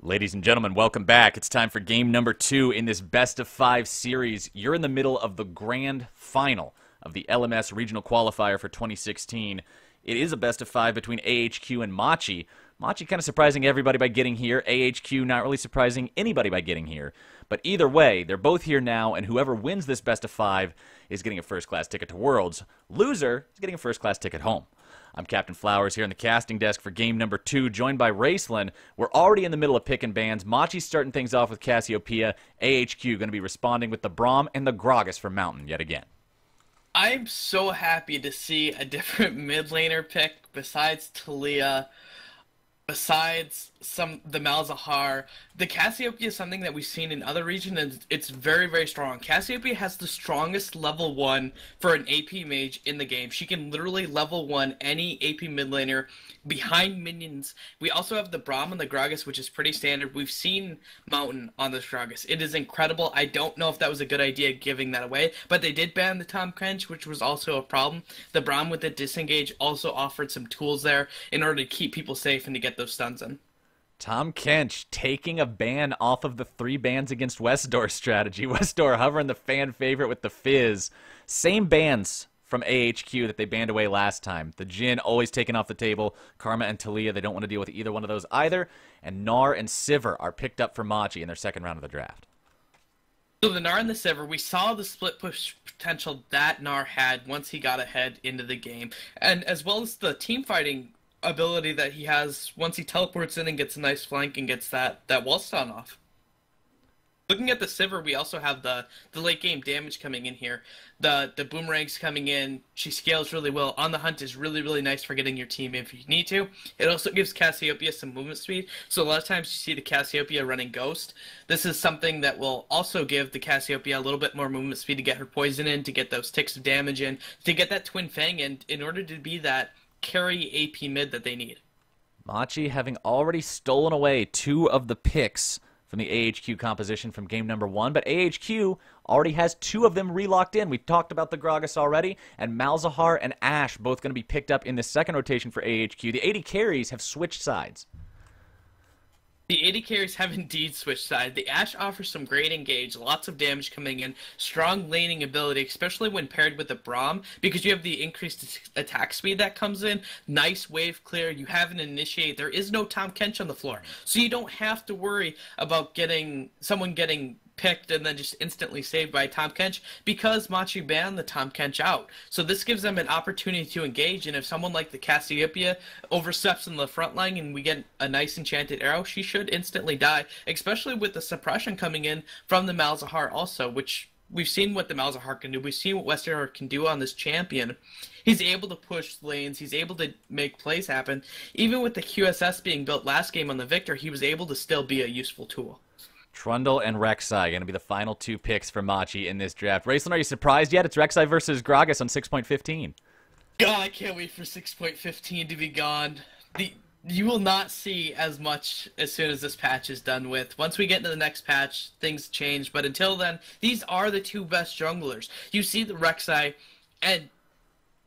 Ladies and gentlemen, welcome back. It's time for game number 2 in this best-of-5 series. You're in the middle of the grand final of the LMS regional qualifier for 2016. It is a best-of-5 between AHQ and Machi. Machi kind of surprising everybody by getting here. AHQ not really surprising anybody by getting here. But either way, they're both here now, and whoever wins this best-of-5 is getting a first-class ticket to Worlds. Loser is getting a first-class ticket home. I'm Captain Flowers here in the casting desk for game number 2, joined by Raceland. We're already in the middle of picking bands. Machi's starting things off with Cassiopeia. AHQ going to be responding with the Braum and the Gragas for Mountain yet again. I'm so happy to see a different mid laner pick besides Talia, besides the Malzahar. The Cassiopeia is something that we've seen in other regions, and it's very, very strong. Cassiopeia has the strongest level 1 for an AP mage in the game. She can literally level 1 any AP mid laner behind minions. We also have the Braum and the Gragas, which is pretty standard. We've seen Mountain on this Gragas. It is incredible. I don't know if that was a good idea giving that away, but they did ban the Tom Crench, which was also a problem. The Braum with the disengage also offered some tools there in order to keep people safe and to get those stuns in. Tom Kench taking a ban off of the 3 bans against Westdoor strategy. Westdoor hovering the fan favorite with the Fizz. Same bans from AHQ that they banned away last time. The Jhin always taken off the table. Karma and Talia, they don't want to deal with either one of those either. And Gnar and Sivir are picked up for Machi in their second round of the draft. So the Gnar and the Sivir, we saw the split push potential that Gnar had once he got ahead into the game. And as well as the team fighting ability that he has once he teleports in and gets a nice flank and gets that wall stun off. Looking at the Sivir, we also have the late game damage coming in here. The boomerangs coming in, she scales really well. On the Hunt is really, really nice for getting your team if you need to. It also gives Cassiopeia some movement speed, so a lot of times you see the Cassiopeia running Ghost. This is something that will also give the Cassiopeia a little bit more movement speed to get her poison in, to get those ticks of damage in, to get that Twin Fang in order to be that carry AP mid that they need. Machi having already stolen away 2 of the picks from the AHQ composition from game number 1, but AHQ already has 2 of them relocked in. We talked about the Gragas already, and Malzahar and Ashe both going to be picked up in the second rotation for AHQ. The 80 carries have switched sides. The 80 carries have indeed switched sides. The Ashe offers some great engage, lots of damage coming in, strong laning ability, especially when paired with the Braum, because you have the increased attack speed that comes in, nice wave clear, you have an initiate, there is no Tom Kench on the floor, so you don't have to worry about someone getting picked and then just instantly saved by Tom Kench, because Machi banned the Tom Kench out. So this gives them an opportunity to engage, and if someone like the Cassiopeia oversteps in the front line and we get a nice enchanted arrow, she should instantly die, especially with the suppression coming in from the Malzahar also, which we've seen what the Malzahar can do. We've seen what Westerner can do on this champion. He's able to push lanes. He's able to make plays happen. Even with the QSS being built last game on the Victor, he was able to still be a useful tool. Trundle and Rek'Sai going to be the final 2 picks for Machi in this draft. Raceland, are you surprised yet? It's Rek'Sai versus Gragas on 6.15. God, I can't wait for 6.15 to be gone. You will not see as much as soon as this patch is done with. Once we get into the next patch, things change. But until then, these are the 2 best junglers. You see the Rek'Sai, and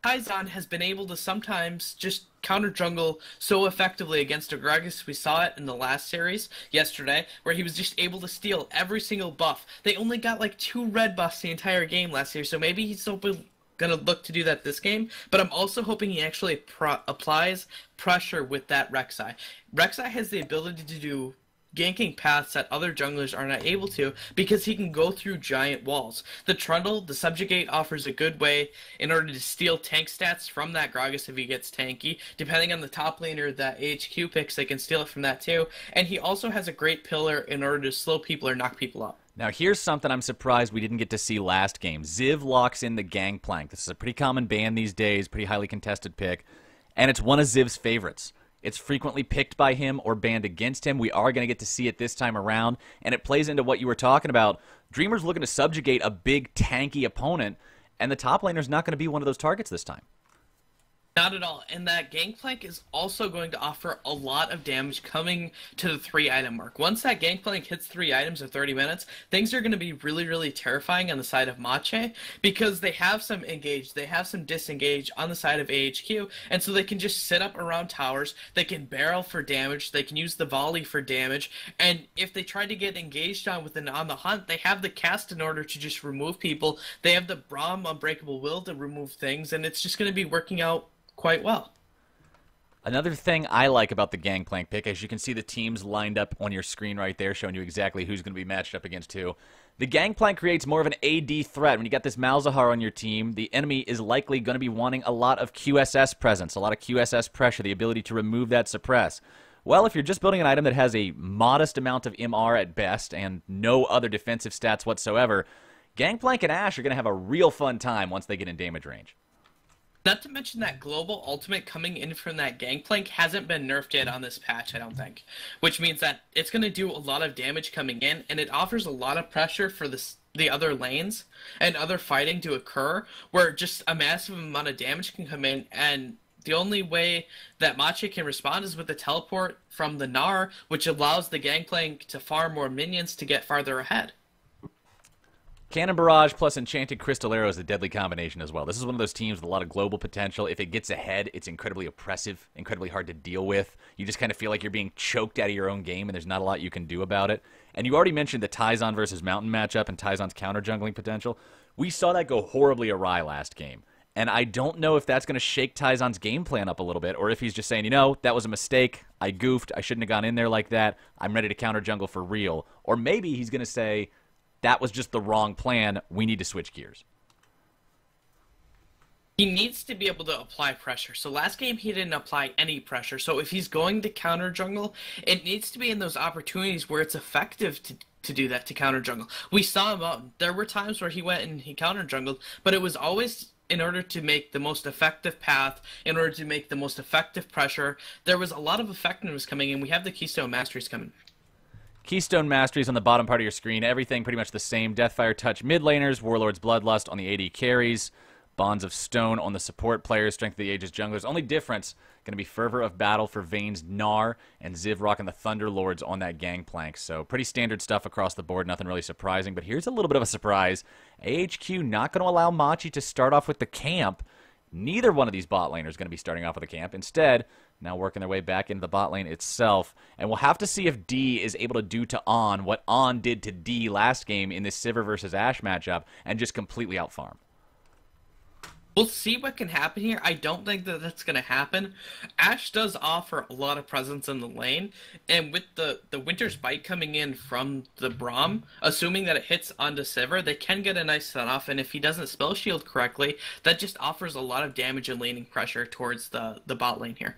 Kai'Zan has been able to sometimes just counter jungle so effectively against a Gragas. We saw it in the last series yesterday, where he was just able to steal every single buff. They only got like 2 red buffs the entire game last year, so maybe he's going to look to do that this game. But I'm also hoping he actually applies pressure with that Rek'Sai. Rek'Sai has the ability to do ganking paths that other junglers are not able to, because he can go through giant walls. The Trundle, the Subjugate, offers a good way in order to steal tank stats from that Gragas if he gets tanky. Depending on the top laner that AHQ picks, they can steal it from that too. And he also has a great pillar in order to slow people or knock people up. Now here's something I'm surprised we didn't get to see last game. Ziv locks in the Gangplank. This is a pretty common ban these days, pretty highly contested pick, and it's one of Ziv's favorites. It's frequently picked by him or banned against him. We are going to get to see it this time around, and it plays into what you were talking about. Dreamer's looking to subjugate a big, tanky opponent, and the top laner's not going to be one of those targets this time. Not at all. And that Gangplank is also going to offer a lot of damage coming to the 3-item mark. Once that Gangplank hits 3 items in 30 minutes, things are going to be really, really terrifying on the side of Machi because they have some engage, they have some disengage on the side of AHQ, and so they can just sit up around towers, they can barrel for damage, they can use the volley for damage, and if they try to get engaged on the hunt, they have the cast in order to just remove people, they have the Braum Unbreakable Will to remove things, and it's just going to be working out quite well. Another thing I like about the Gangplank pick, as you can see the teams lined up on your screen right there, showing you exactly who's going to be matched up against who. The Gangplank creates more of an AD threat. When you got this Malzahar on your team, the enemy is likely going to be wanting a lot of QSS presence, a lot of QSS pressure, the ability to remove that suppress. Well, if you're just building an item that has a modest amount of MR at best and no other defensive stats whatsoever, Gangplank and Ashe are going to have a real fun time once they get in damage range. Not to mention that global ultimate coming in from that Gangplank hasn't been nerfed yet on this patch, I don't think. Which means that it's going to do a lot of damage coming in, and it offers a lot of pressure for the other lanes and other fighting to occur, where just a massive amount of damage can come in, and the only way that Machi can respond is with the teleport from the Gnar, which allows the Gangplank to farm more minions to get farther ahead. Cannon Barrage plus Enchanted Crystal Arrow is a deadly combination as well. This is one of those teams with a lot of global potential. If it gets ahead, it's incredibly oppressive, incredibly hard to deal with. You just kind of feel like you're being choked out of your own game, and there's not a lot you can do about it. And you already mentioned the Tyzon versus Mountain matchup and Tyzon's counter-jungling potential. We saw that go horribly awry last game. And I don't know if that's going to shake Tyzon's game plan up a little bit, or if he's just saying, you know, that was a mistake. I goofed. I shouldn't have gone in there like that. I'm ready to counter-jungle for real. Or maybe he's going to say, that was just the wrong plan. We need to switch gears. He needs to be able to apply pressure. So last game he didn't apply any pressure. So if he's going to counter jungle, it needs to be in those opportunities where it's effective to do that, to counter jungle. We saw him there were times where he went and he counter jungled, but it was always in order to make the most effective path, in order to make the most effective pressure. There was a lot of effectiveness coming in. We have the Keystone Masteries coming. Keystone Masteries on the bottom part of your screen. Everything pretty much the same. Deathfire Touch mid laners, Warlord's Bloodlust on the AD carries, Bonds of Stone on the support players, Strength of the Ages junglers. Only difference going to be Fervor of Battle for Vayne's Gnar, and Ziv rocking the Thunder Lords on that Gangplank. So pretty standard stuff across the board, nothing really surprising. But here's a little bit of a surprise. AHQ not going to allow Machi to start off with the camp. Neither one of these bot laners is going to be starting off with a camp. Instead, now working their way back into the bot lane itself. And we'll have to see if D is able to do to On what On did to D last game in this Sivir versus Ashe matchup and just completely outfarm. We'll see what can happen here. I don't think that that's going to happen. Ashe does offer a lot of presence in the lane, and with the Winter's Bite coming in from the Braum, assuming that it hits onto Sivir, they can get a nice set-off, and if he doesn't spell shield correctly, that just offers a lot of damage and laning pressure towards the bot lane here.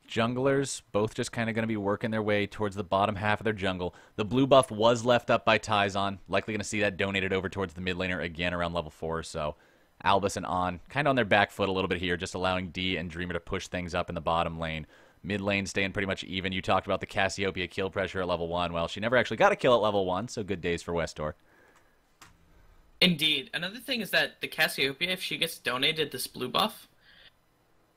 Junglers, both just kind of going to be working their way towards the bottom half of their jungle. The blue buff was left up by Tyzon. Likely going to see that donated over towards the mid laner again around level 4 or so. Albus and On kind of on their back foot a little bit here, just allowing D and Dreamer to push things up in the bottom lane. Mid lane staying pretty much even. You talked about the Cassiopeia kill pressure at level 1. Well, she never actually got a kill at level 1, so good days for Westor. Indeed. Another thing is that the Cassiopeia, if she gets donated this blue buff,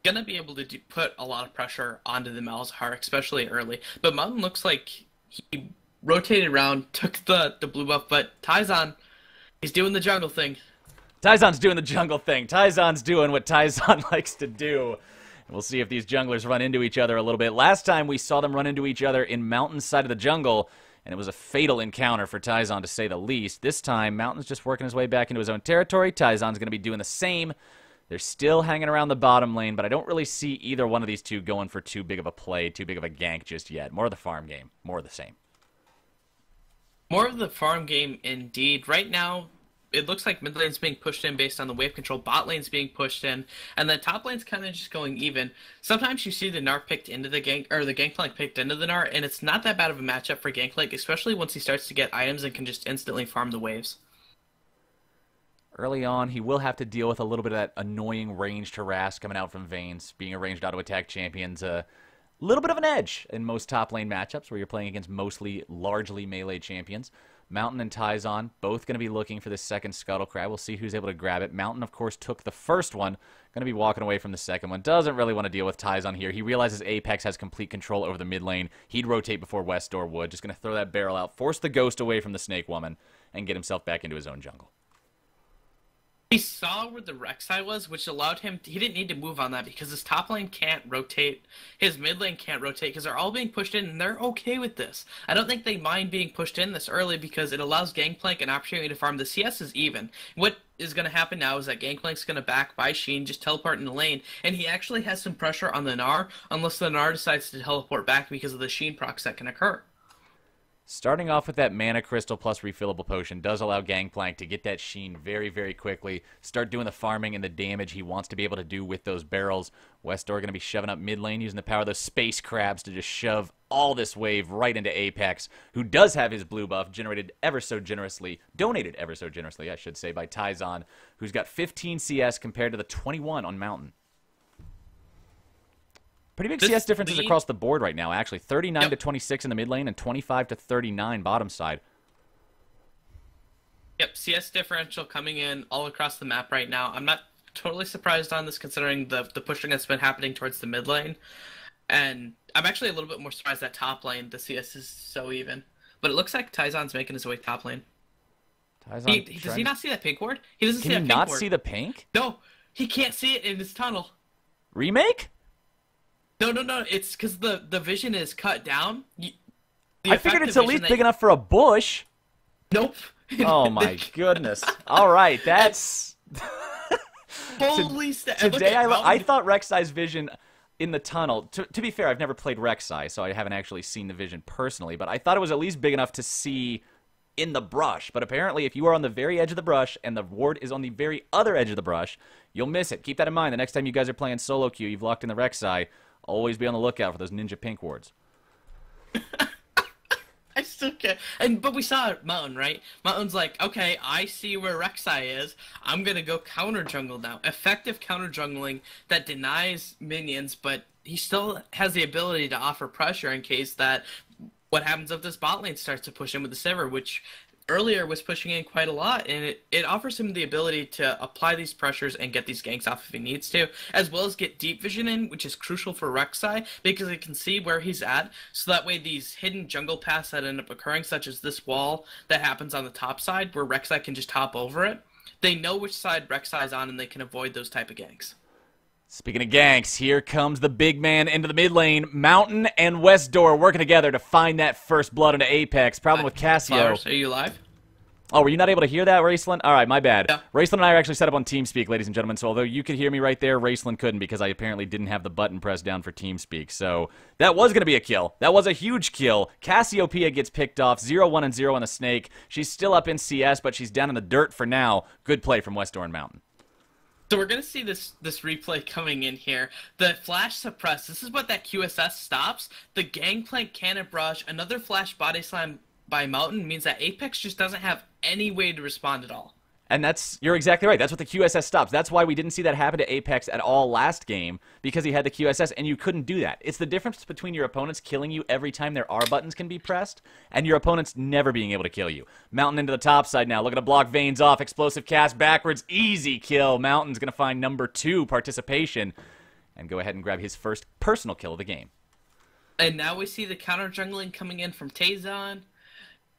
gonna be able to put a lot of pressure onto the Malzahar, especially early. But Mountain looks like he rotated around, took the blue buff, but Tyzon, he's doing the jungle thing. Tyzon's doing the jungle thing. Tyzon's doing what Tyzon likes to do. We'll see if these junglers run into each other a little bit. Last time we saw them run into each other in Mountain's side of the jungle, and it was a fatal encounter for Tyzon, to say the least. This time, Mountain's just working his way back into his own territory. Tyzon's going to be doing the same. They're still hanging around the bottom lane, but I don't really see either one of these two going for too big of a play, too big of a gank just yet. More of the farm game. More of the same. More of the farm game, indeed. Right now, it looks like mid lane's being pushed in based on the wave control, bot lane's being pushed in, and then top lane's kind of just going even. Sometimes you see the Gnar picked into the gank, or the Gangplank picked into the Gnar, and it's not that bad of a matchup for Gangplank, especially once he starts to get items and can just instantly farm the waves. Early on, he will have to deal with a little bit of that annoying ranged harass coming out from Vayne's. Being a ranged auto-attack champion's a little bit of an edge in most top lane matchups where you're playing against mostly largely melee champions. Mountain and Tyzon both going to be looking for the second Scuttle Crab. We'll see who's able to grab it. Mountain, of course, took the first one. Going to be walking away from the second one. Doesn't really want to deal with Tyzon here. He realizes Apex has complete control over the mid lane. He'd rotate before Westdoor would. Just going to throw that barrel out, force the Ghost away from the Snake Woman, and get himself back into his own jungle. He saw where the Rek'Sai was, which allowed him... He didn't need to move on that because his top lane can't rotate. His mid lane can't rotate because they're all being pushed in, and they're okay with this. I don't think they mind being pushed in this early because it allows Gangplank an opportunity to farm. The CS is even. What is going to happen now is that Gangplank's going to back by Sheen, just teleport in the lane, and he actually has some pressure on the Gnar, unless the Gnar decides to teleport back because of the Sheen procs that can occur. Starting off with that Mana Crystal plus refillable potion does allow Gangplank to get that Sheen very, very quickly, start doing the farming and the damage he wants to be able to do with those barrels. Westdoor going to be shoving up mid lane, using the power of those space crabs to just shove all this wave right into Apex, who does have his blue buff donated ever so generously, I should say, by Tyzon, who's got 15 CS compared to the 21 on Mountain. Pretty big CS differences across the board right now, actually. 39 to 26 in the mid lane and 25 to 39 bottom side. Yep, CS differential coming in all across the map right now. I'm not totally surprised on this considering the pushing that's been happening towards the mid lane. And I'm actually a little bit more surprised that top lane, the CS is so even. But it looks like Tyzon's making his way top lane. Does he not see that pink ward? He doesn't see that pink ward. Can he not see the pink? No, he can't see it in his tunnel. Remake? No. It's because the vision is cut down. I figured it's at least big enough for a bush. Nope. Oh my goodness. All right, that's... Holy Today I thought Rek'Sai's vision in the tunnel... To be fair, I've never played Rek'Sai, so I haven't actually seen the vision personally, but I thought it was at least big enough to see in the brush. But apparently, if you are on the very edge of the brush and the ward is on the very other edge of the brush, you'll miss it. Keep that in mind. The next time you guys are playing solo queue, you've locked in the Rek'Sai, always be on the lookout for those ninja pink wards. I still can't. But we saw Mountain, right? Mountain's like, okay, I see where Rek'Sai is. I'm going to go counter jungle now. Effective counter jungling that denies minions, but he still has the ability to offer pressure in case that what happens if this bot lane starts to push in with the Sivir, which earlier was pushing in quite a lot, and it offers him the ability to apply these pressures and get these ganks off if he needs to, as well as get deep vision in, which is crucial for Rek'Sai, because it can see where he's at, so that way these hidden jungle paths that end up occurring, such as this wall that happens on the top side, where Rek'Sai can just hop over it, they know which side Rek'Sai's on, and they can avoid those type of ganks. Speaking of ganks, here comes the big man into the mid lane. Mountain and Westdoor working together to find that first blood into Apex. Problem with Cassio. Flowers, are you live? Oh, were you not able to hear that, Raceland? All right, my bad. Yeah. Raceland and I are actually set up on TeamSpeak, ladies and gentlemen, so although you could hear me right there, Raceland couldn't because I apparently didn't have the button pressed down for TeamSpeak. So that was going to be a kill. That was a huge kill. Cassiopeia gets picked off, 0-1 and 0 on the Snake. She's still up in CS, but she's down in the dirt for now. Good play from Westdoor and Mountain. So we're going to see this replay coming in here. The flash suppress, this is what that QSS stops. The Gangplank cannon barrage, another flash body slam by Mountain means that Apex just doesn't have any way to respond at all. And you're exactly right. That's what the QSS stops. That's why we didn't see that happen to Apex at all last game, because he had the QSS, and you couldn't do that. It's the difference between your opponents killing you every time their R buttons can be pressed, and your opponents never being able to kill you. Mountain into the top side now, looking to block Veins off, explosive cast backwards, easy kill. Mountain's going to find number 2 participation, and go ahead and grab his first personal kill of the game. And now we see the counter jungling coming in from Tyzon.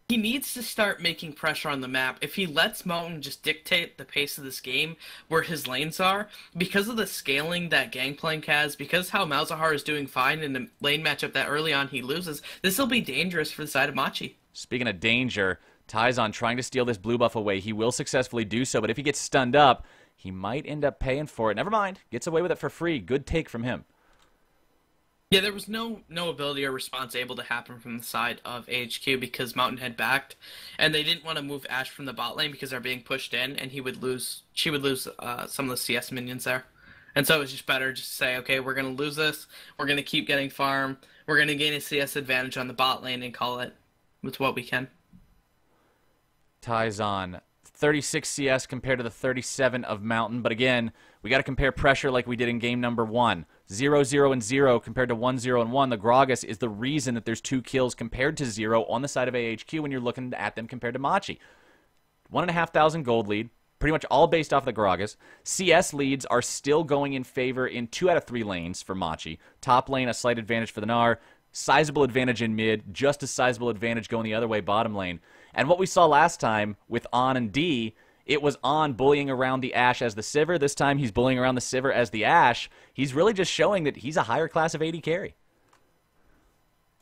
He needs to start making pressure on the map. If he lets Mountain just dictate the pace of this game, where his lanes are, because of the scaling that Gangplank has, because how Malzahar is doing fine in the lane matchup that early on he loses, this will be dangerous for the side of Machi. Speaking of danger, Tyzon trying to steal this blue buff away. He will successfully do so, but if he gets stunned up, he might end up paying for it. Never mind. Gets away with it for free. Good take from him. Yeah, there was no ability or response able to happen from the side of AHQ because Mountain had backed, and they didn't want to move Ashe from the bot lane because they're being pushed in, and she would lose some of the CS minions there. And so it was just better just to say, okay, we're going to lose this, we're going to keep getting farm, we're going to gain a CS advantage on the bot lane and call it with what we can. Tyzon 36 CS compared to the 37 of Mountain. But again, we got to compare pressure like we did in game number 1. 0, 0, and 0 compared to 1, 0, and 1. The Gragas is the reason that there's 2 kills compared to 0 on the side of AHQ when you're looking at them compared to Machi. 1,500 gold lead, pretty much all based off the Gragas. CS leads are still going in favor in 2 out of 3 lanes for Machi. Top lane, a slight advantage for the Gnar. Sizable advantage in mid, just a sizable advantage going the other way bottom lane. And what we saw last time with On and D, it was On bullying around the Ashe as the Sivir. This time he's bullying around the Sivir as the Ashe. He's really just showing that he's a higher class of AD carry.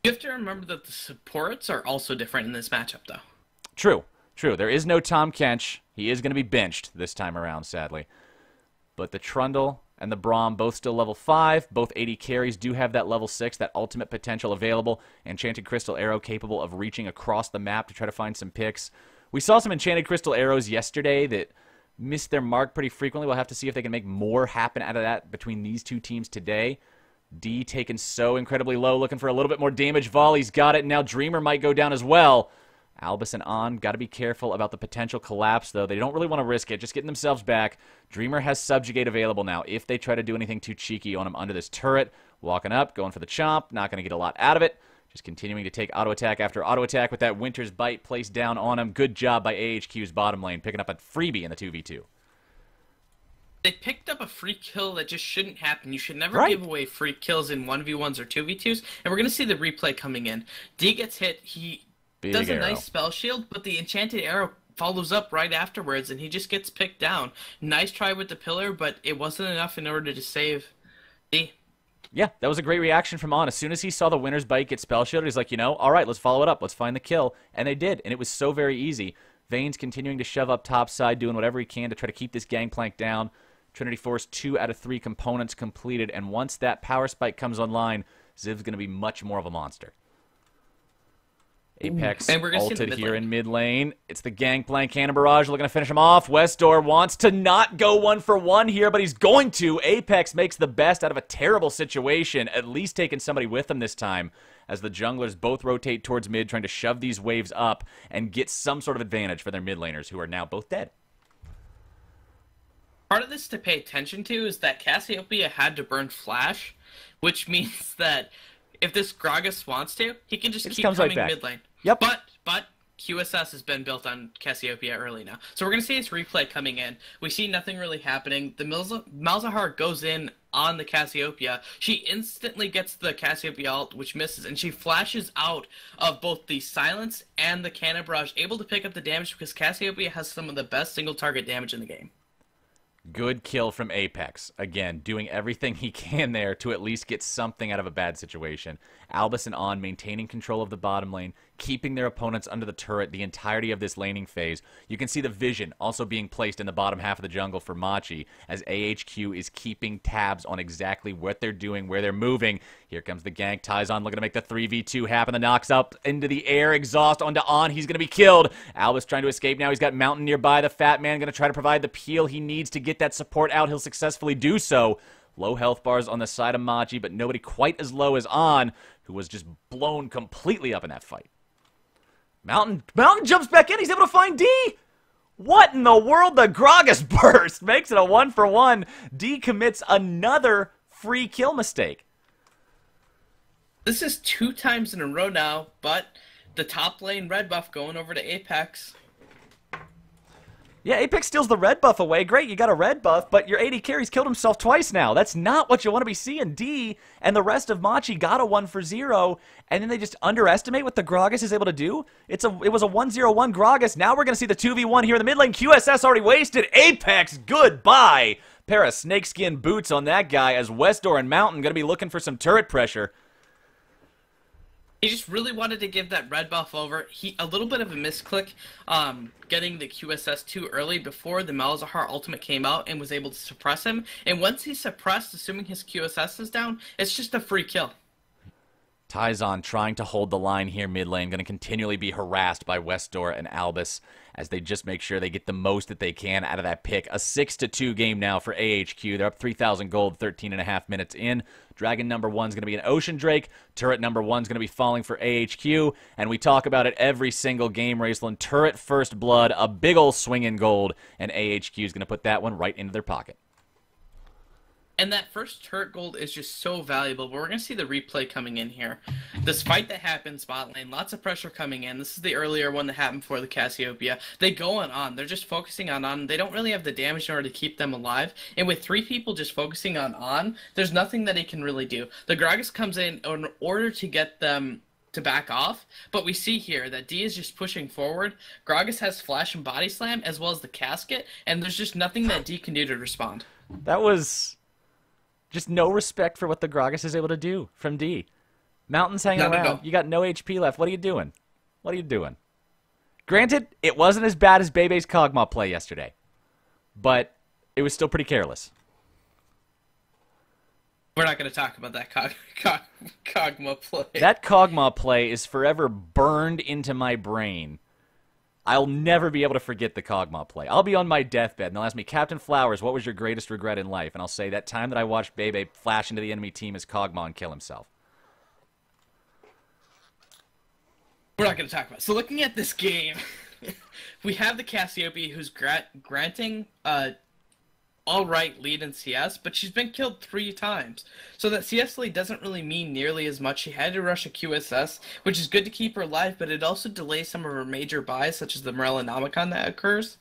You have to remember that the supports are also different in this matchup, though. True. There is no Tom Kench. He is going to be benched this time around, sadly. But the Trundle and the Braum both still level 5. Both AD carries do have that level 6, that ultimate potential available. Enchanted Crystal Arrow capable of reaching across the map to try to find some picks. We saw some Enchanted Crystal Arrows yesterday that missed their mark pretty frequently. We'll have to see if they can make more happen out of that between these two teams today. D taken so incredibly low, looking for a little bit more damage. Volley's got it. Now Dreamer might go down as well. Albus and On got to be careful about the potential collapse, though. They don't really want to risk it, just getting themselves back. Dreamer has Subjugate available now if they try to do anything too cheeky on him under this turret. Walking up, going for the chomp, not going to get a lot out of it. Just continuing to take auto attack after auto attack with that Winter's Bite placed down on him. Good job by AHQ's bottom lane, picking up a freebie in the 2v2. They picked up a free kill that just shouldn't happen. You should never give away free kills in 1v1s or 2v2s. And we're going to see the replay coming in. D gets hit. He does a nice spell shield, but the Enchanted Arrow follows up right afterwards, and he just gets picked down. Nice try with the pillar, but it wasn't enough in order to save D. Yeah, that was a great reaction from On. As soon as he saw the Winter's Bite get spell shielded, he's like, you know, all right, let's follow it up. Let's find the kill. And they did, and it was so very easy. Vayne's continuing to shove up top side, doing whatever he can to try to keep this gangplank down. Trinity Force 2 out of 3 components completed, and once that power spike comes online, Ziv's going to be much more of a monster. Apex ulted here in mid lane. It's the Gangplank Cannon Barrage looking to finish him off. Westdoor wants to not go 1-for-1 here, but he's going to. Apex makes the best out of a terrible situation, at least taking somebody with him this time, as the junglers both rotate towards mid, trying to shove these waves up and get some sort of advantage for their mid laners, who are now both dead. Part of this to pay attention to is that Cassiopeia had to burn Flash, which means that if this Gragas wants to, he can just keep coming mid lane. Yep. But QSS has been built on Cassiopeia early now. So we're going to see this replay coming in. We see nothing really happening. The Malzahar goes in on the Cassiopeia. She instantly gets the Cassiopeia ult, which misses, and she flashes out of both the silence and the cannon barrage, able to pick up the damage because Cassiopeia has some of the best single target damage in the game. Good kill from Apex. Again, doing everything he can there to at least get something out of a bad situation. Albus and On maintaining control of the bottom lane, keeping their opponents under the turret the entirety of this laning phase. You can see the vision also being placed in the bottom half of the jungle for Machi as AHQ is keeping tabs on exactly what they're doing, where they're moving. Here comes the gank. Ties On looking to make the 3v2 happen. The knocks up into the air. Exhaust onto On. He's going to be killed. Albus trying to escape now. He's got Mountain nearby. The Fat Man going to try to provide the peel he needs to get that support out. He'll successfully do so. Low health bars on the side of Machi, but nobody quite as low as On, who was just blown completely up in that fight. Mountain jumps back in. He's able to find D. What in the world? The Gragas burst makes it a 1-for-1. D commits another free kill mistake. This is 2 times in a row now, but the top lane red buff going over to Apex. Yeah, Apex steals the red buff away. Great, you got a red buff, but your AD carry's killed himself twice now. That's not what you want to be seeing. D and the rest of Machi got a 1-for-0, and then they just underestimate what the Gragas is able to do. It was a 1-0-1 Gragas. Now we're going to see the 2v1 here in the mid lane. QSS already wasted. Apex, goodbye. Pair of snakeskin boots on that guy as Westdoor and Mountain going to be looking for some turret pressure. He just really wanted to give that red buff over. A little bit of a misclick, getting the QSS too early before the Malzahar ultimate came out and was able to suppress him. And once he's suppressed, assuming his QSS is down, it's just a free kill. Tyzon trying to hold the line here mid lane, going to continually be harassed by Westdoor and Albus as they just make sure they get the most that they can out of that pick. A 6-2 game now for AHQ. They're up 3,000 gold, 13.5 minutes in. Dragon number 1 is going to be an Ocean Drake. Turret number 1 is going to be falling for AHQ. And we talk about it every single game, Raceland. Turret first blood, a big old swing in gold, and AHQ is going to put that one right into their pocket. And that first turret gold is just so valuable, but we're going to see the replay coming in here. This fight that happened, spot lane, lots of pressure coming in. This is the earlier one that happened before the Cassiopeia. They go on. They're just focusing on. They don't really have the damage in order to keep them alive. And with 3 people just focusing on, there's nothing that he can really do. The Gragas comes in order to get them to back off, but we see here that D is just pushing forward. Gragas has Flash and Body Slam as well as the Casket, and there's just nothing that D can do to respond. That was just no respect for what the Gragas is able to do from D. Mountain's hanging around. No. You got no HP left. What are you doing? What are you doing? Granted, it wasn't as bad as Bebe's Kog'Maw play yesterday, but it was still pretty careless. We're not going to talk about that Kog'Maw play. That Kog'Maw play is forever burned into my brain. I'll never be able to forget the Kog'Maw play. I'll be on my deathbed, and they'll ask me, Captain Flowers, what was your greatest regret in life? And I'll say, that time that I watched Bebe flash into the enemy team as Kog'Maw and kill himself. We're not going to talk about it. So looking at this game, we have the Cassiopeia who's granting alright lead in CS, but she's been killed 3 times. So that CS lead doesn't really mean nearly as much. She had to rush a QSS, which is good to keep her alive, but it also delays some of her major buys, such as the Morellonomicon that occurs.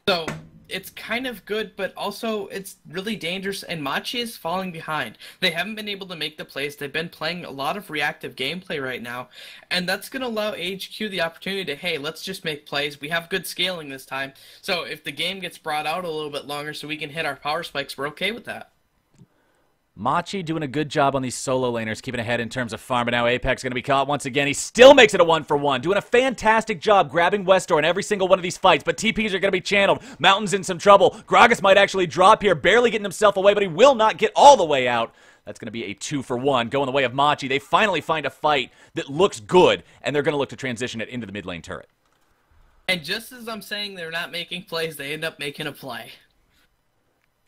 So it's kind of good, but also it's really dangerous, and Machi is falling behind. They haven't been able to make the plays. They've been playing a lot of reactive gameplay right now, and that's going to allow AHQ the opportunity to, hey, let's just make plays. We have good scaling this time, so if the game gets brought out a little bit longer so we can hit our power spikes, we're okay with that. Machi doing a good job on these solo laners, keeping ahead in terms of farm, but now Apex going to be caught once again. He still makes it a 1-for-1, doing a fantastic job grabbing Westdoor in every single one of these fights, but TPs are going to be channeled. Mountain's in some trouble. Gragas might actually drop here, barely getting himself away, but he will not get all the way out. That's going to be a 2-for-1, going the way of Machi. They finally find a fight that looks good, and they're going to look to transition it into the mid lane turret. And just as I'm saying they're not making plays, they end up making a play.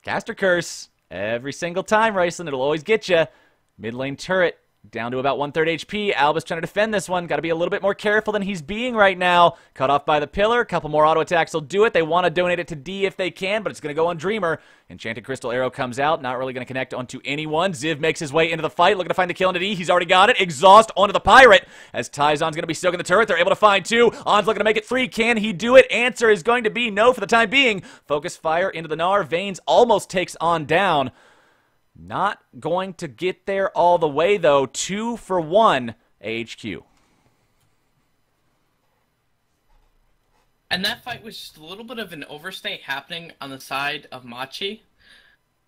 Caster Curse. Every single time, Raceland, it'll always get you. Mid lane turret down to about 1/3 HP. Albus trying to defend this one. Got to be a little bit more careful than he's being right now. Cut off by the pillar. A couple more auto attacks will do it. They want to donate it to D if they can, but it's going to go on Dreamer. Enchanted Crystal Arrow comes out. Not really going to connect onto anyone. Ziv makes his way into the fight. Looking to find the kill into D. He's already got it. Exhaust onto the Pirate. As Tyzon's going to be soaking the turret. They're able to find 2. On's looking to make it 3. Can he do it? Answer is going to be no for the time being. Focus fire into the Gnar. Veins almost takes on down. Not going to get there all the way, though. 2-for-1, AHQ. And that fight was just a little bit of an overstay happening on the side of Machi.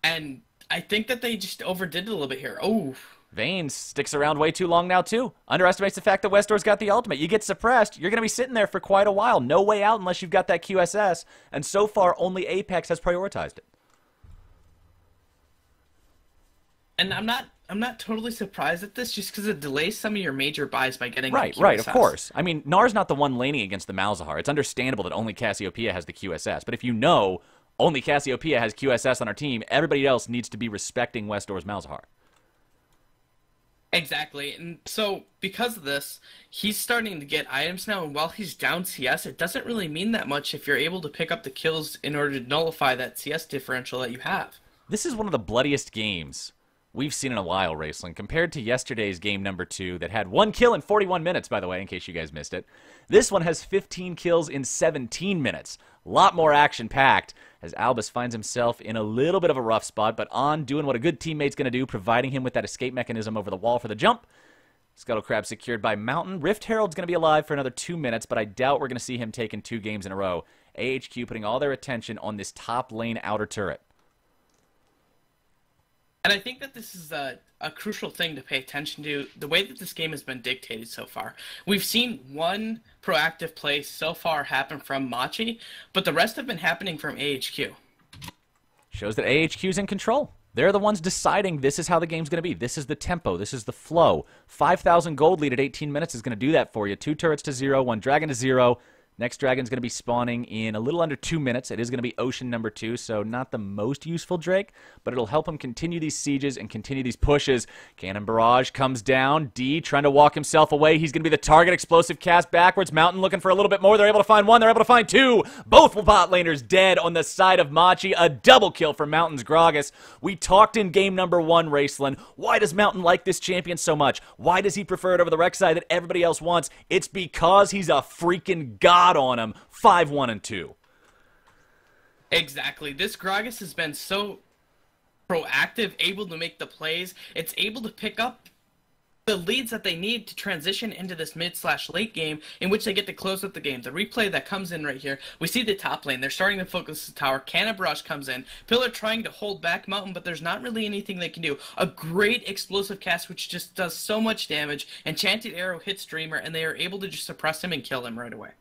And I think that they just overdid it a little bit here. Oh. Veins sticks around way too long now, too. Underestimates the fact that Westdoor's got the ultimate. You get suppressed, you're going to be sitting there for quite a while. No way out unless you've got that QSS. And so far, only Apex has prioritized it. And I'm not totally surprised at this, just because it delays some of your major buys by getting right, of course. I mean, Gnar's not the one laning against the Malzahar. It's understandable that only Cassiopeia has the QSS. But if you know only Cassiopeia has QSS on our team, everybody else needs to be respecting Westdoor's Malzahar. Exactly. And so, because of this, he's starting to get items now, and while he's down CS, it doesn't really mean that much if you're able to pick up the kills in order to nullify that CS differential that you have. This is one of the bloodiest games we've seen in a while, Raceland, compared to yesterday's game number 2 that had 1 kill in 41 minutes, by the way, in case you guys missed it. This one has 15 kills in 17 minutes. A lot more action-packed as Albus finds himself in a little bit of a rough spot, but on doing what a good teammate's going to do, providing him with that escape mechanism over the wall for the jump. Scuttle Crab secured by Mountain. Rift Herald's going to be alive for another 2 minutes, but I doubt we're going to see him taking 2 games in a row. AHQ putting all their attention on this top lane outer turret. And I think that this is a crucial thing to pay attention to, the way that this game has been dictated so far. We've seen one proactive play so far happen from Machi, but the rest have been happening from AHQ. Shows that AHQ's in control. They're the ones deciding this is how the game's going to be. This is the tempo. This is the flow. 5,000 gold lead at 18 minutes is going to do that for you. 2 turrets to 0, 1 dragon to 0. Next dragon's going to be spawning in a little under 2 minutes. It is going to be Ocean number 2, so not the most useful Drake, but it'll help him continue these sieges and continue these pushes. Cannon Barrage comes down. D trying to walk himself away. He's going to be the target. Explosive cast backwards. Mountain looking for a little bit more. They're able to find 1. They're able to find 2. Both bot laners dead on the side of Machi. A double kill for Mountain's Gragas. We talked in game number 1, Raceland. Why does Mountain like this champion so much? Why does he prefer it over the Rek'Sai that everybody else wants? It's because he's a freaking god on him. 5-1 and 2. Exactly. This Gragas has been so proactive, able to make the plays. It's able to pick up the leads that they need to transition into this mid/late game in which they get to close up the game. The replay that comes in right here, we see the top lane. They're starting to focus the tower. Cannon Barrage comes in. Pillar trying to hold back Mountain, but there's not really anything they can do. A great explosive cast which just does so much damage. Enchanted Arrow hits Dreamer, and they are able to just suppress him and kill him right away.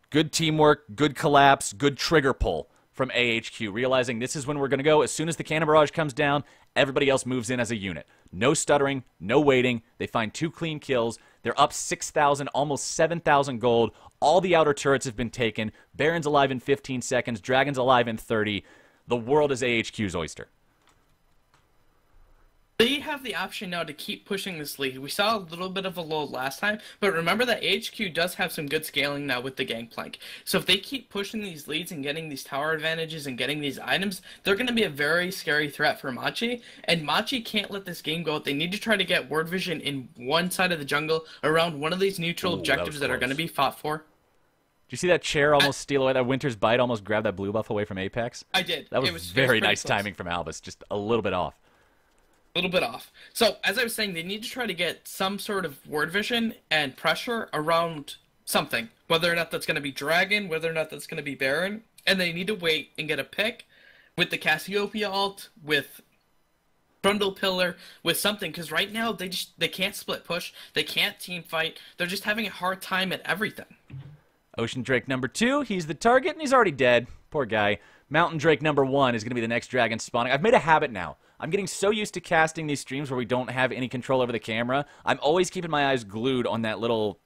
Good teamwork, good collapse, good trigger pull from AHQ, realizing this is when we're going to go. As soon as the Cannon Barrage comes down, everybody else moves in as a unit. No stuttering, no waiting. They find 2 clean kills. They're up 6,000, almost 7,000 gold. All the outer turrets have been taken. Baron's alive in 15 seconds. Dragon's alive in 30. The world is AHQ's oyster. They have the option now to keep pushing this lead. We saw a little bit of a lull last time, but remember that HQ does have some good scaling now with the Gangplank. So if they keep pushing these leads and getting these tower advantages and getting these items, they're going to be a very scary threat for Machi. And Machi can't let this game go out. They need to try to get word vision in one side of the jungle around one of these neutral objectives that are going to be fought for. Did you see that chair almost steal away? That Winter's Bite almost grabbed that blue buff away from Apex? I did. That was very nice timing from Albus. Just a little bit off. Little bit off. So, as I was saying, they need to try to get some sort of word vision and pressure around something. Whether or not that's going to be Dragon, whether or not that's going to be Baron. And they need to wait and get a pick with the Cassiopeia ult, with Trundle Pillar, with something. Because right now, they can't split push. They can't team fight. They're just having a hard time at everything. Ocean Drake number 2, he's the target, and he's already dead. Poor guy. Mountain Drake number 1 is going to be the next dragon spawning. I've made a habit now. I'm getting so used to casting these streams where we don't have any control over the camera. I'm always keeping my eyes glued on that little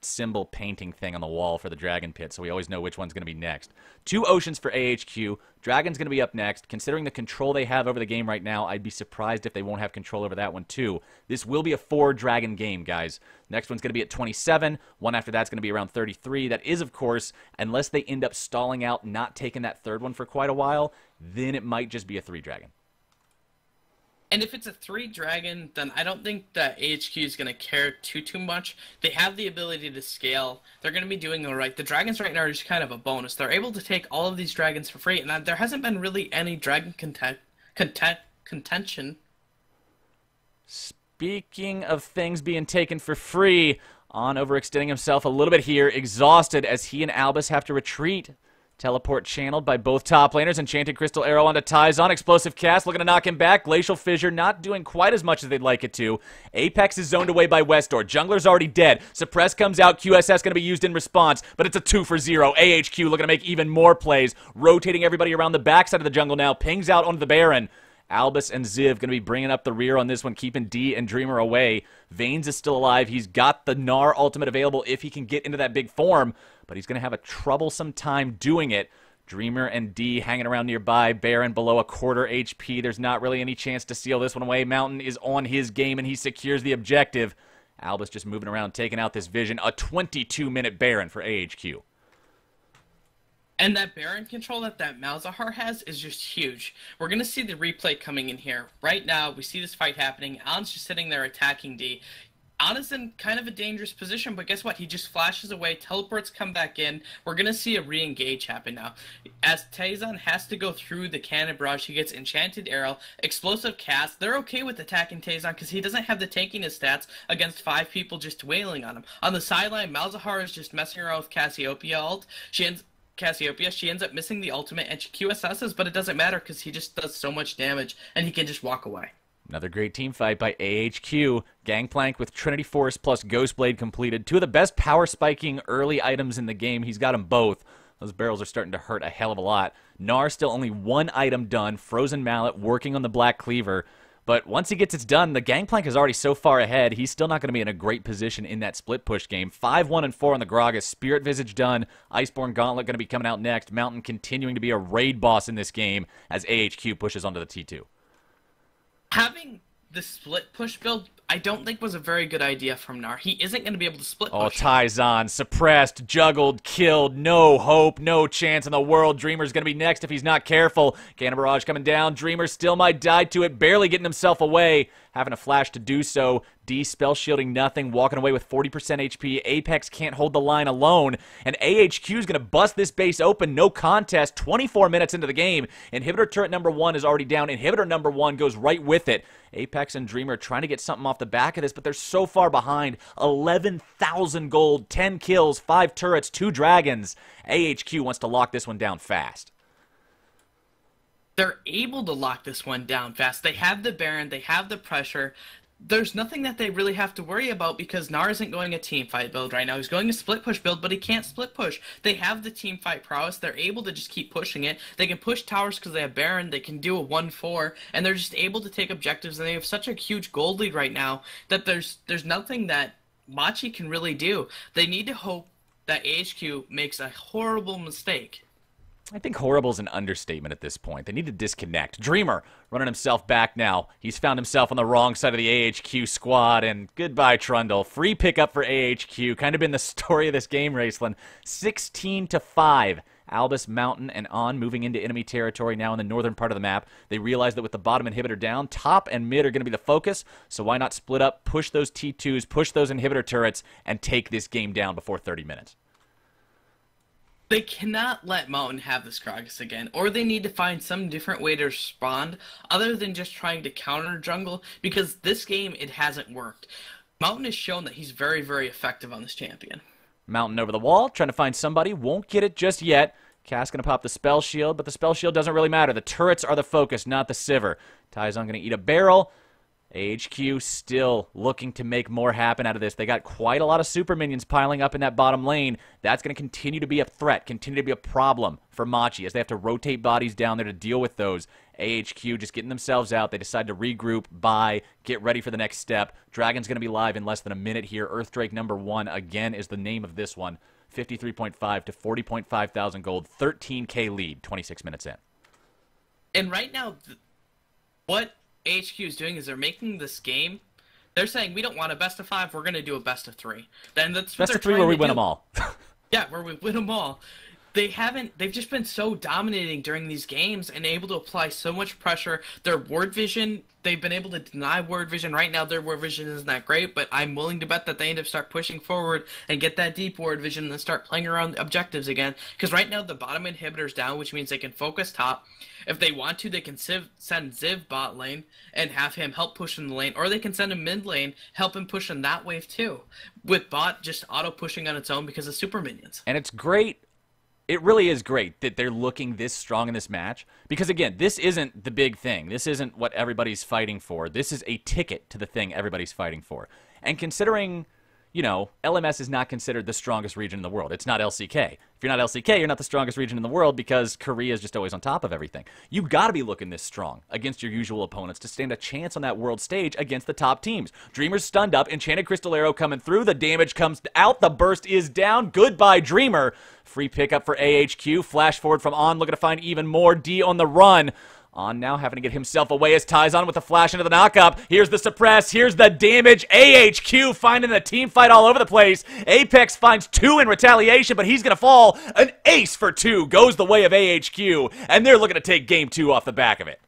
symbol painting thing on the wall for the dragon pit, so we always know which one's going to be next. 2 oceans for AHQ. Dragon's going to be up next. Considering the control they have over the game right now, I'd be surprised if they won't have control over that one too. This will be a 4-dragon game, guys. Next one's going to be at 27. One after that's going to be around 33. That is, of course, unless they end up stalling out, not taking that third one for quite a while, then it might just be a 3-dragon. And if it's a 3-dragon, then I don't think that AHQ is going to care too much. They have the ability to scale. They're going to be doing all right. The dragons right now are just kind of a bonus. They're able to take all of these dragons for free, and there hasn't been really any dragon contention. Speaking of things being taken for free, On overextending himself a little bit here, exhausted as he and Albus have to retreat. Teleport channeled by both top laners. Enchanted Crystal Arrow onto Tyzon. Explosive cast looking to knock him back. Glacial Fissure not doing quite as much as they'd like it to. Apex is zoned away by Westdoor. Jungler's already dead. Suppress comes out. QSS going to be used in response, but it's a 2-for-0. AHQ looking to make even more plays. Rotating everybody around the backside of the jungle now. Pings out onto the Baron. Albus and Ziv going to be bringing up the rear on this one, keeping D and Dreamer away. Vaynes is still alive. He's got the Gnar ultimate available if he can get into that big form, but he's going to have a troublesome time doing it. Dreamer and D hanging around nearby. Baron below a quarter HP. There's not really any chance to seal this one away. Mountain is on his game, and he secures the objective. Albus just moving around, taking out this Vision. A 22-minute Baron for AHQ. And that Baron control that Malzahar has is just huge. We're going to see the replay coming in here. Right now, we see this fight happening. Alan's just sitting there attacking D. Anna's in kind of a dangerous position, but guess what? He just flashes away, teleports come back in. We're going to see a re-engage happen now. As Tyzon has to go through the Cannon Barrage, he gets Enchanted Arrow, Explosive Cast. They're okay with attacking Tyzon because he doesn't have the tankiness stats against 5 people just wailing on him. On the sideline, Malzahar is just messing around with Cassiopeia ult. She ends up missing the ultimate, and she QSS's, but it doesn't matter because he just does so much damage, and he can just walk away. Another great team fight by AHQ. Gangplank with Trinity Force plus Ghostblade completed. 2 of the best power spiking early items in the game. He's got them both. Those barrels are starting to hurt a hell of a lot. Gnar still only one item done, Frozen Mallet, working on the Black Cleaver. But once he gets it done, the Gangplank is already so far ahead, he's still not going to be in a great position in that split push game. 5-1-4 on the Gragas. Spirit Visage done. Iceborne Gauntlet going to be coming out next. Mountain continuing to be a raid boss in this game as AHQ pushes onto the T2. Having the split push build, I don't think was a very good idea from Gnar. He isn't going to be able to split push. Oh, Taizan, suppressed, juggled, killed, no hope, no chance in the world. Dreamer's going to be next if he's not careful. Cannon Barrage coming down. Dreamer still might die to it, barely getting himself away. Having a flash to do so. D spell shielding nothing, walking away with 40% HP. Apex can't hold the line alone, and AHQ is going to bust this base open. No contest. 24 minutes into the game. Inhibitor turret number 1 is already down. Inhibitor number 1 goes right with it. Apex and Dreamer trying to get something off the back of this, but they're so far behind. 11,000 gold, 10 kills, 5 turrets, 2 dragons. AHQ wants to lock this one down fast. They're able to lock this one down fast. They have the Baron, they have the pressure. There's nothing that they really have to worry about because Gnar isn't going a team fight build right now. He's going a split push build, but he can't split push. They have the team fight prowess. They're able to just keep pushing it. They can push towers because they have Baron. They can do a 1-4, and they're just able to take objectives. And they have such a huge gold lead right now that there's nothing that Machi can really do. They need to hope that AHQ makes a horrible mistake. I think horrible is an understatement at this point. They need to disconnect. Dreamer running himself back now. He's found himself on the wrong side of the AHQ squad, and goodbye, Trundle. Free pickup for AHQ. Kind of been the story of this game, Raceland. 16-5. Albus, Mountain, and On moving into enemy territory now in the northern part of the map. They realize that with the bottom inhibitor down, top and mid are going to be the focus, so why not split up, push those T2s, push those inhibitor turrets, and take this game down before 30 minutes. They cannot let Mountain have this Gragas again, or they need to find some different way to respond other than just trying to counter jungle, because this game, it hasn't worked. Mountain has shown that he's very, very effective on this champion. Mountain over the wall, trying to find somebody, won't get it just yet. Cass going to pop the spell shield, but the spell shield doesn't really matter. The turrets are the focus, not the Sivir. Taizan going to eat a barrel. AHQ still looking to make more happen out of this. They got quite a lot of super minions piling up in that bottom lane. That's going to continue to be a threat, continue to be a problem for Machi as they have to rotate bodies down there to deal with those. AHQ just getting themselves out. They decide to regroup, buy, get ready for the next step. Dragon's going to be live in less than a minute here. Earthdrake number 1, again, is the name of this one. 53.5 to 40.5 thousand gold, 13k lead, 26 minutes in. And right now, what AHQ is doing is they're making this game. They're saying we don't want a best of 5. We're going to do a best of 3. Then that's what best of 3 they're where we to win do. them all. Yeah, where we win them all. They've just been so dominating during these games and able to apply so much pressure. Their ward vision, they've been able to deny ward vision. Right now, their ward vision isn't that great, but I'm willing to bet that they end up start pushing forward and get that deep ward vision and then start playing around objectives again. Because right now, the bottom inhibitor's down, which means they can focus top. If they want to, they can send Ziv bot lane and have him help push in the lane, or they can send him mid lane, help him push in that wave too, with bot just auto pushing on its own because of super minions. And it's great. It really is great that they're looking this strong in this match because, again, this isn't the big thing. This isn't what everybody's fighting for. This is a ticket to the thing everybody's fighting for. And considering, you know, LMS is not considered the strongest region in the world. It's not LCK. If you're not LCK, you're not the strongest region in the world because Korea is just always on top of everything. You've got to be looking this strong against your usual opponents to stand a chance on that world stage against the top teams. Dreamer's stunned up. Enchanted Crystal Arrow coming through. The damage comes out. The burst is down. Goodbye, Dreamer. Free pickup for AHQ. Flash forward from On. Looking to find even more. D on the run. On now having to get himself away as Taizan with the flash into the knockup. Here's the suppress. Here's the damage. AHQ finding the team fight all over the place. Apex finds 2 in retaliation, but he's going to fall. An ace for 2 goes the way of AHQ, and they're looking to take game 2 off the back of it.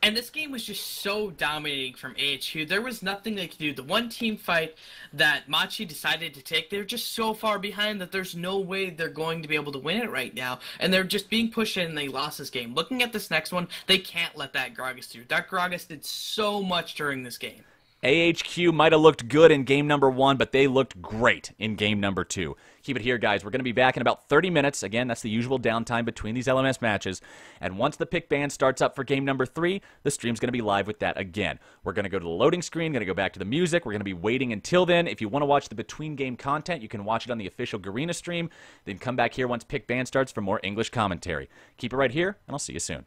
And this game was just so dominating from AHQ. There was nothing they could do. The one team fight that Machi decided to take, they're just so far behind that there's no way they're going to be able to win it right now. And they're just being pushed in and they lost this game. Looking at this next one, they can't let that Gragas through. That Gragas did so much during this game. AHQ might have looked good in game number 1, but they looked great in game number 2. Keep it here, guys. We're going to be back in about 30 minutes. Again, that's the usual downtime between these LMS matches. And once the pick band starts up for game number 3, the stream's going to be live with that again. We're going to go to the loading screen, going to go back to the music. We're going to be waiting until then. If you want to watch the between-game content, you can watch it on the official Garena stream. Then come back here once pick band starts for more English commentary. Keep it right here, and I'll see you soon.